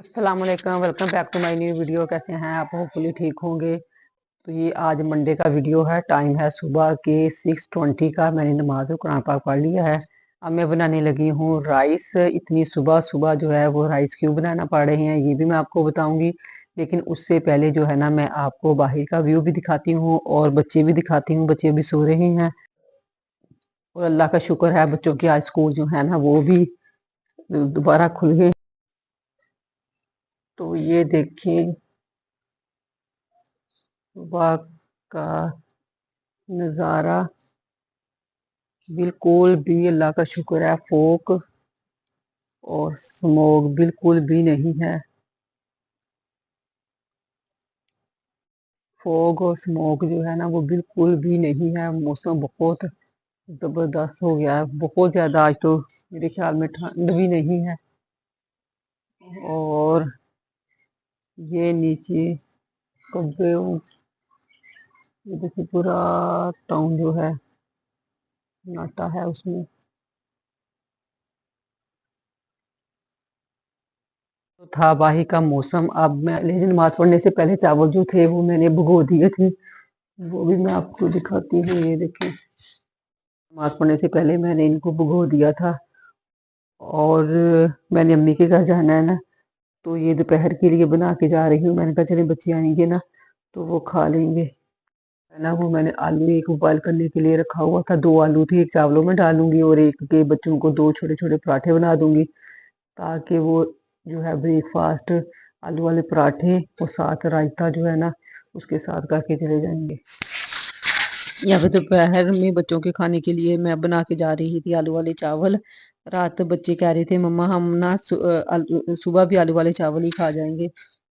अस्सलाम वालेकुम, welcome back to my new video. कैसे हैं आप? होपफुली ठीक होंगे। तो ये आज मंडे का वीडियो है। टाइम है सुबह के 6:20 का। मैंने नमाज और कुरान पाक पढ़ लिया है। अब मैं बनाने लगी हूँ राइस। इतनी सुबह सुबह जो है वो राइस क्यों बनाना पड़ रहे हैं ये भी मैं आपको बताऊंगी। लेकिन उससे पहले जो है ना मैं आपको बाहर का व्यू भी दिखाती हूँ और बच्चे भी दिखाती हूँ। बच्चे अभी सो रहे हैं और अल्लाह का शुक्र है बच्चों की आज स्कूल जो है ना वो भी दोबारा खुल गए। तो ये देखिए सुबह का नज़ारा बिल्कुल भी अल्लाह का शुक्र है। फोक और स्मोक बिल्कुल भी नहीं है। फोग और स्मोक जो है ना वो बिल्कुल भी नहीं है। मौसम बहुत जबरदस्त हो गया है। बहुत ज्यादा आज तो मेरे ख्याल में ठंड भी नहीं है। और ये नीचे कब्बे ये देखिए पूरा टाउन जो है नाटा है उसमें। तो था बाही का मौसम। अब मैं लेकिन नमाज पढ़ने से पहले चावल जो थे वो मैंने भिगो दिए थे। वो भी मैं आपको दिखाती हूँ। ये देखिए नमाज पढ़ने से पहले मैंने इनको भिगो दिया था। और मैंने अम्मी के घर जाना है ना, तो ये दोपहर के लिए बना के जा रही हूँ। मैंने कहा चले बच्चे आएंगे ना तो वो खा लेंगे है ना। वो मैंने आलू एक बॉयल करने के लिए रखा हुआ था। 2 आलू थे, एक चावलों में डालूंगी और एक के बच्चों को 2 छोटे छोटे पराठे बना दूंगी, ताकि वो जो है ब्रेकफास्ट आलू वाले पराठे और साथ रायता जो है ना उसके साथ करके चले जाएंगे। यहाँ पे दोपहर में बच्चों के खाने के लिए मैं बना के जा रही थी आलू वाले चावल। रात बच्चे कह रहे थे मम्मा हम ना सुबह भी आलू वाले चावल ही खा जाएंगे।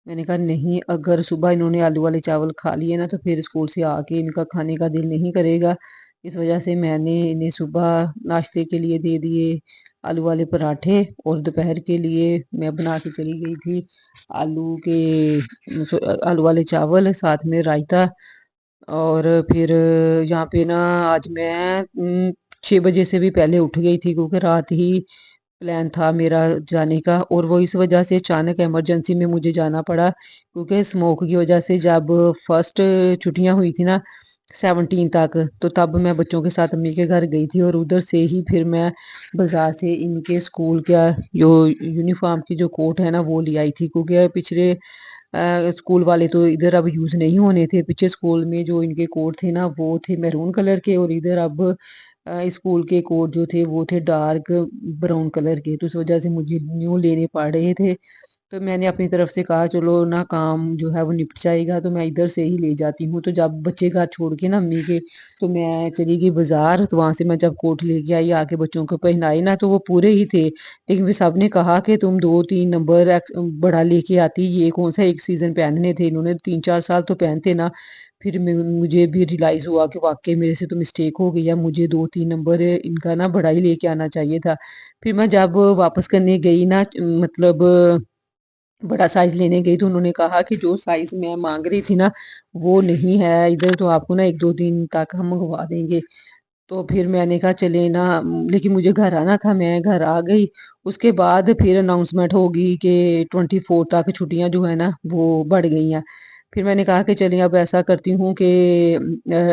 मैंने कहा नहीं, अगर सुबह इन्होंने आलू वाले चावल खा लिए ना तो फिर स्कूल से आके इनका खाने का दिल नहीं करेगा। इस वजह से मैंने इन्हें सुबह नाश्ते के लिए दे दिए आलू वाले पराठे और दोपहर के लिए मैं बना के चली गई थी आलू के आलू वाले चावल साथ में रायता। और फिर यहाँ पे ना आज मैं 6 बजे से भी पहले उठ गई थी, क्योंकि रात ही प्लान था मेरा जाने का। और वो इस वजह से अचानक इमरजेंसी में मुझे जाना पड़ा, क्योंकि स्मोक की वजह से जब फर्स्ट छुट्टियां हुई थी ना 17 तक, तो तब मैं बच्चों के साथ अम्मी के घर गई थी और उधर से ही फिर मैं बाजार से इनके स्कूल का जो यूनिफॉर्म की जो कोट है ना वो ले आई थी। क्योंकि पिछले स्कूल वाले तो इधर अब यूज नहीं होने थे। पीछे स्कूल में जो इनके कोट थे ना वो थे मैरून कलर के, और इधर अब स्कूल के कोट जो थे वो थे डार्क ब्राउन कलर के। तो इस वजह से मुझे न्यू लेने पड़ रहे थे। तो मैंने अपनी तरफ से कहा चलो ना काम जो है वो निपट जाएगा तो मैं इधर से ही ले जाती हूँ। तो जब बच्चे घर छोड़ के ना अम्मी के, तो मैं चली गई बाजार। तो वहां से मैं जब कोट लेके आई आके बच्चों को पहनाए ना तो वो पूरे ही थे। लेकिन फिर सबने कहा कि तुम 2-3 नंबर बड़ा लेके आती, ये कौन सा एक सीजन पहनने थे, इन्होंने 3-4 साल तो पहनते ना। फिर मुझे भी रियलाइज हुआ कि वाकई मेरे से तो मिस्टेक हो गई है, मुझे 2-3 नंबर इनका ना बड़ा ही लेके आना चाहिए था। फिर मैं जब वापस करने गई ना, मतलब बड़ा साइज लेने गई, तो उन्होंने कहा कि जो साइज मैं मांग रही थी ना वो नहीं है इधर, तो आपको ना 1-2 दिन तक हम मंगवा देंगे। तो फिर मैंने कहा चले ना, लेकिन मुझे घर आना था, मैं घर आ गई। उसके बाद फिर अनाउंसमेंट होगी कि 24 तक छुट्टियां जो है ना वो बढ़ गई हैं। फिर मैंने कहा कि चलिए अब ऐसा करती हूँ कि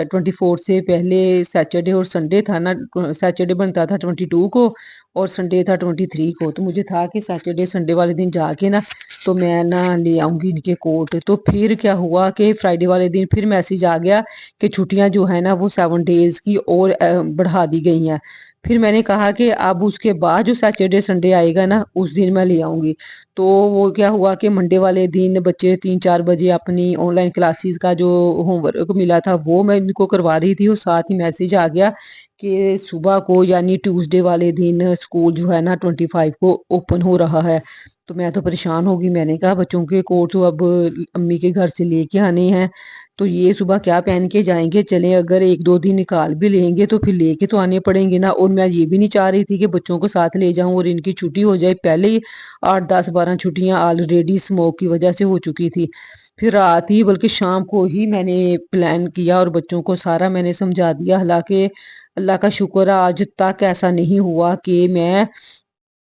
24 से पहले सैटरडे और संडे था ना। सैटरडे बनता था 22 को और संडे था 23 को। तो मुझे था कि सैटरडे संडे वाले दिन जाके ना तो मैं ना ले आऊंगी इनके कोट। तो फिर क्या हुआ कि फ्राइडे वाले दिन फिर मैसेज आ गया कि छुट्टियां जो है ना वो 7 डेज की और बढ़ा दी गई हैं। फिर मैंने कहा कि अब उसके बाद जो सैटरडे संडे आएगा ना उस दिन मैं ले आऊंगी। तो वो क्या हुआ कि मंडे वाले दिन बच्चे 3-4 बजे अपनी ऑनलाइन क्लासेस का जो होमवर्क मिला था वो मैं इनको करवा रही थी, और साथ ही मैसेज आ गया कि सुबह को यानी ट्यूसडे वाले दिन स्कूल जो है ना 25 को ओपन हो रहा है। तो मैं तो परेशान हो गई। मैंने कहा बच्चों के कोट तो अब अम्मी के घर से लेके आने हैं, तो ये सुबह क्या पहन के जाएंगे। चलें अगर 1-2 दिन निकाल भी लेंगे तो फिर लेके तो आने पड़ेंगे ना। और मैं ये भी नहीं चाह रही थी कि बच्चों को साथ ले जाऊं और इनकी छुट्टी हो जाए। पहले ही 8-10-12 छुट्टियां ऑलरेडी स्मोक की वजह से हो चुकी थी। फिर रात ही बल्कि शाम को ही मैंने प्लान किया और बच्चों को सारा मैंने समझा दिया। हालांकि अल्लाह का शुक्र है आज तक ऐसा नहीं हुआ कि मैं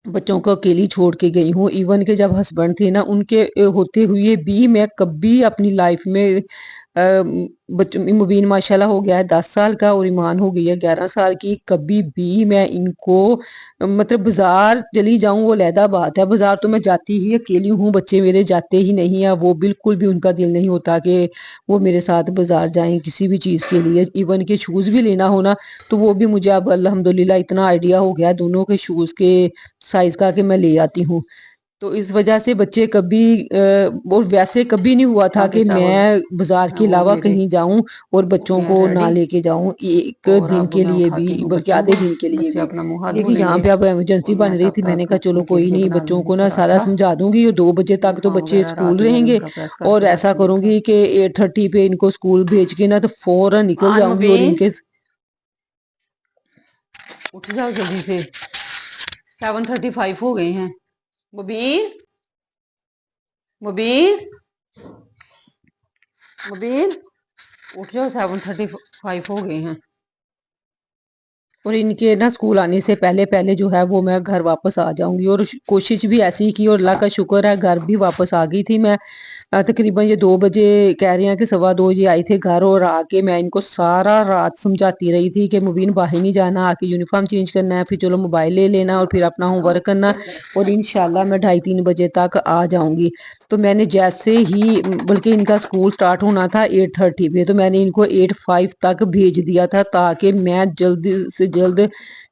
बच्चों को अकेली छोड़ के गई हूँ। इवन के जब हस्बैंड थे ना, उनके होते हुए भी मैं कभी अपनी लाइफ में बच्चों मुबीन माशाल्लाह हो गया है 10 साल का और ईमान हो गई है 11 साल की, कभी भी मैं इनको मतलब बाजार चली जाऊं वो लहदा बात है, बाजार तो मैं जाती ही अकेली हूँ, बच्चे मेरे जाते ही नहीं है, वो बिल्कुल भी उनका दिल नहीं होता कि वो मेरे साथ बाजार जाएं किसी भी चीज़ के लिए। इवन के शूज़ भी लेना हो ना, तो वो भी मुझे अब अल्हम्दुलिल्लाह इतना आइडिया हो गया है दोनों के शूज़ के साइज का कि मैं ले आती हूँ। तो इस वजह से बच्चे कभी और वैसे कभी नहीं हुआ था कि मैं बाजार के अलावा कहीं जाऊं और बच्चों को ना लेके जाऊं एक दिन के लिए भी, बल्कि आधे दिन के लिए भी, क्योंकि यहाँ पे अब इमरजेंसी बन रही थी। मैंने कहा चलो कोई नहीं, बच्चों को ना सारा समझा दूंगी और 2 बजे तक तो बच्चे स्कूल रहेंगे, और ऐसा करूंगी कि 8:30 पे इनको स्कूल भेज के ना तो फौरन निकल जाऊंगी और इनके उठ जाओ जल्दी से, 7:35 हो गए हैं। मुबीन, मुबीन, मुबीन उठ जाओ, 7:35 हो गए हैं। और इनके ना स्कूल आने से पहले पहले जो है वो मैं घर वापस आ जाऊंगी, और कोशिश भी ऐसी की और अल्लाह का शुक्र है घर भी वापस आ गई थी मैं। तकरीबन ये 2 बजे कह रहे हैं कि 2:15 आए थे घर, और आके मैं इनको सारा रात समझाती रही थी कि मुबीन बाहर नहीं जाना, आके यूनिफॉर्म चेंज करना है, फिर चलो मोबाइल ले लेना और फिर अपना होमवर्क करना, और इंशाल्लाह मैं 2:30-3 बजे तक आ जाऊंगी। तो मैंने जैसे ही बल्कि इनका स्कूल स्टार्ट होना था 8:30 पे, तो मैंने इनको 8:05 तक भेज दिया था ताकि मैं जल्दी से जल्द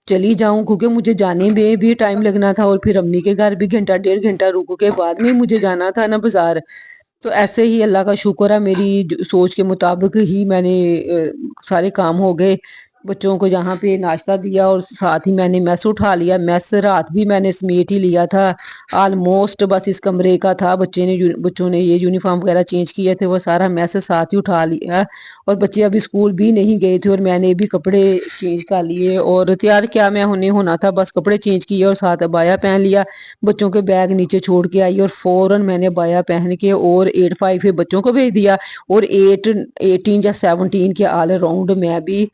चली जाऊं, क्योंकि मुझे जाने में भी टाइम लगना था और फिर अम्मी के घर भी घंटा 1.5 घंटा रुक के बाद में मुझे जाना था ना बाजार। तो ऐसे ही अल्लाह का शुक्र है, मेरी सोच के मुताबिक ही मैंने सारे काम हो गए। बच्चों को यहाँ पे नाश्ता दिया और साथ ही मैंने मेस उठा लिया, मेस रात भी मैंने समेट ही लिया था ऑलमोस्ट, बस इस कमरे का था, बच्चों ने ये यूनिफॉर्म वगैरह चेंज किए थे, वो सारा मैस साथ ही उठा लिया। और बच्चे अभी स्कूल भी नहीं गए थे और मैंने भी कपड़े चेंज कर लिए, और तैयार क्या मैं होना था, बस कपड़े चेंज किए और साथ अबाया पहन लिया, बच्चों के बैग नीचे छोड़ के आई और फौरन मैंने अबाया पहन के और 8:05 बच्चों को भेज दिया, और 8:18 या 17 के ऑल अराउंड मैं भी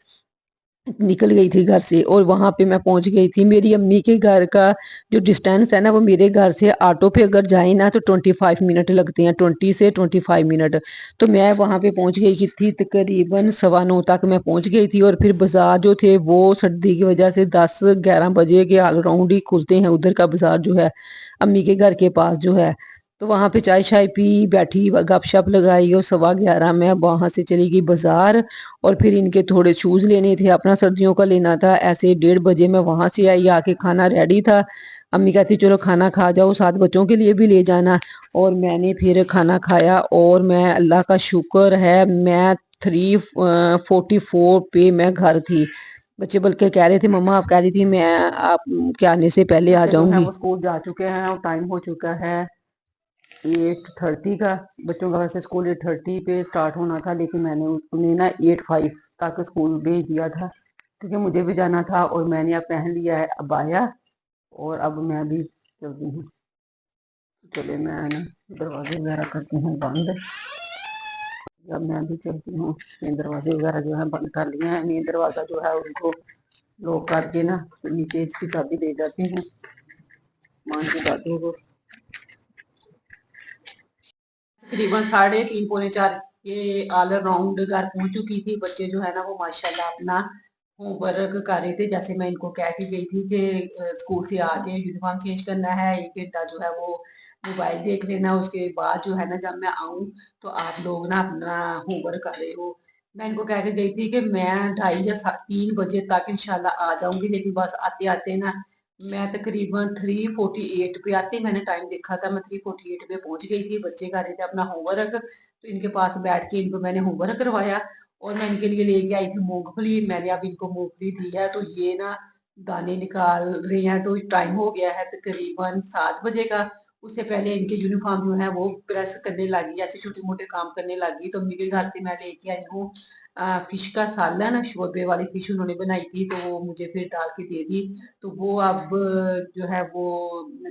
निकल गई थी घर से, और वहां पे मैं पहुंच गई थी। मेरी अम्मी के घर का जो डिस्टेंस है ना, वो मेरे घर से ऑटो पे अगर जाए ना तो 25 मिनट लगते हैं, 20 से 25 मिनट। तो मैं वहां पे पहुंच गई की थी, तकरीबन 9:15 तक मैं पहुंच गई थी, और फिर बाजार जो थे वो सर्दी की वजह से 10-11 बजे के ऑल राउंड ही खुलते हैं उधर का बाजार जो है, अम्मी के घर के पास जो है। तो वहां पे चाय शाय पी, बैठी गपशप लगाई, और 11:15 मैं वहां से चली गई बाजार। और फिर इनके थोड़े शूज लेने थे, अपना सर्दियों का लेना था, ऐसे 1:30 बजे मैं वहां से आई, आके खाना रेडी था। अम्मी कहती चलो खाना खा जाओ, साथ बच्चों के लिए भी ले जाना। और मैंने फिर खाना खाया, और मैं अल्लाह का शुक्र है मैं 3:44 पे मैं घर थी। बच्चे बल्कि कह रहे थे मम्मा आप कह रही थी मैं आप के आने से पहले आ जाऊंगी। वो स्कूल जा चुके हैं और टाइम हो चुका है 8:30 का। बच्चों का वैसे स्कूल 8:30 पे स्टार्ट होना था, लेकिन मैंने उन्हें ना 8:05 तक स्कूल भेज दिया था, क्योंकि मुझे भी जाना था, और मैंने अब पहन लिया है अबाया, और अब मैं भी चलती हूँ। चले मैं ना दरवाजे वगैरह करती हूँ बंद, अब मैं भी चलती हूँ। मेन दरवाजे वगैरह जो है बंद कर लिए हैं, मेन दरवाज़ा जो है उनको लॉक करके ना नीचे इसकी चाबी दे जाती हूँ मान की दादी को। तकरीबन 3:30-4:15 के ऑल राउंड घर पहुंच चुकी थी। बच्चे जो है ना वो माशाल्लाह अपना होमवर्क कर रहे थे, जैसे मैं इनको कह के गई थी कि स्कूल से आके यूनिफॉर्म चेंज करना है, 1 घंटा जो है वो मोबाइल देख लेना, उसके बाद जो है ना जब मैं आऊँ तो आप लोग ना अपना होमवर्क कर रहे हो। मैं इनको कह के गई थी कि मैं 2:30 या 3 बजे तक इंशाल्लाह आ जाऊंगी, लेकिन बस आते आते ना मैं तकरीबन 3:48 पे आते मैंने टाइम देखा था, मैं 3:48 पे पहुंच गई थी। बच्चे कर रहे थे अपना होमवर्क, तो इनके पास बैठ के इनको मैंने होमवर्क करवाया, और मैं इनके लिए लेके आई थी मूंगफली। मैंने अब इनको मूंगफली दी है, तो ये ना दाने निकाल रहे हैं, तो टाइम हो गया है तकरीबन 7 बजे का। उससे पहले इनके यूनिफॉर्म जो है वो प्रेस करने लगी, ऐसे छोटे मोटे काम करने लगी। तो अम्मी के घर से मैं लेके आई हूँ फिश का सालन, शोरबे वाली फिश उन्होंने बनाई थी, तो वो मुझे फिर डाल के दे दी। तो वो अब जो है वो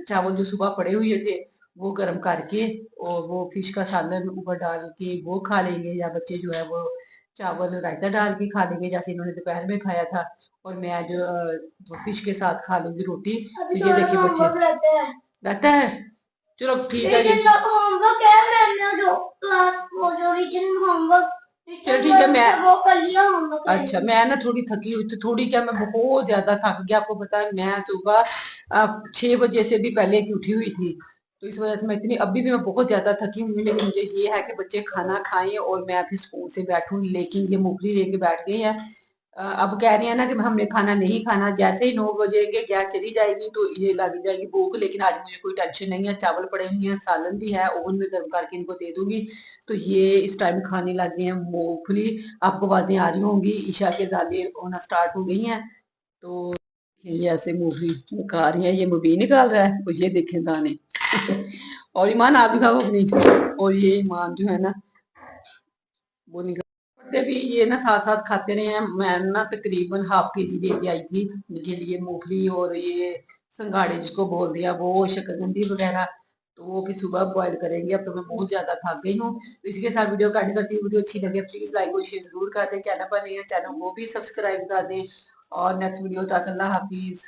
चावल जो सुबह पड़े हुए थे वो गर्म करके और वो फिश का सालन ऊपर डाल के वो खा लेंगे, या बच्चे जो है वो चावल रायता डाल के खा लेंगे जैसे इन्होंने दोपहर में खाया था। और मैं जो फिश के साथ खा लूंगी रोटी। तो ये देखिए बच्चे रहता है। चलो ठीक है जी, होमवर्क है मैंने जो क्लास वो जो रीजन होमवर्क चलो ठीक है। मैं वो कर लिया होमवर्क। अच्छा, मैं ना थोड़ी थकी हुई थी, थोड़ी क्या, मैं बहुत ज्यादा थक गया। आपको पता है मैं सुबह 6 बजे से भी पहले की उठी हुई थी, तो इस वजह से मैं इतनी, अभी भी मैं बहुत ज्यादा थकी हूँ। लेकिन मुझे ये है कि बच्चे खाना खाएं और मैं फिर स्कूल से बैठूं। लेकिन ये मुगली लेके बैठ गई है। अब कह रही है ना कि हमने खाना नहीं खाना। जैसे ही 9 बजे के गैस चली जाएगी तो ये लग जाएगी भूख। लेकिन आज मुझे कोई टेंशन नहीं है, चावल पड़े हुए हैं, सालन भी है, ओवन में गर्म करके इनको दे दूंगी। तो ये इस टाइम खाने लग गए हैं मूंगफली। आपको आवाजें आ रही होंगी, ईशा के ज़ादे होना स्टार्ट हो गई हैं। तो ये ऐसे मूंगफली निकाल रही है, ये मुबीन निकाल रहा है, और ये देखें दाने। और ईमान आप भी खाओ अपनी। और ये ईमान जो है ना वो निकाल भी, ये ना साथ साथ खाते रहे हैं। मैं ना तकरीबन हाफ के जी लेके आई थी इनके लिए मूंगफली, और ये संगाड़े जिसको बोल दिया, वो शकरकंदी वगैरह। तो वो भी सुबह बॉईल करेंगे। अब तो मैं बहुत ज्यादा थक गई हूँ, तो इसी के साथ वीडियो काटने करती हूँ। वीडियो अच्छी लगे प्लीज लाइक और शेयर जरूर कर दें। चैनल पर नहीं है, चैनल को भी सब्सक्राइब कर दें। और नेक्स्ट वीडियो तक अल्लाह हाफिज।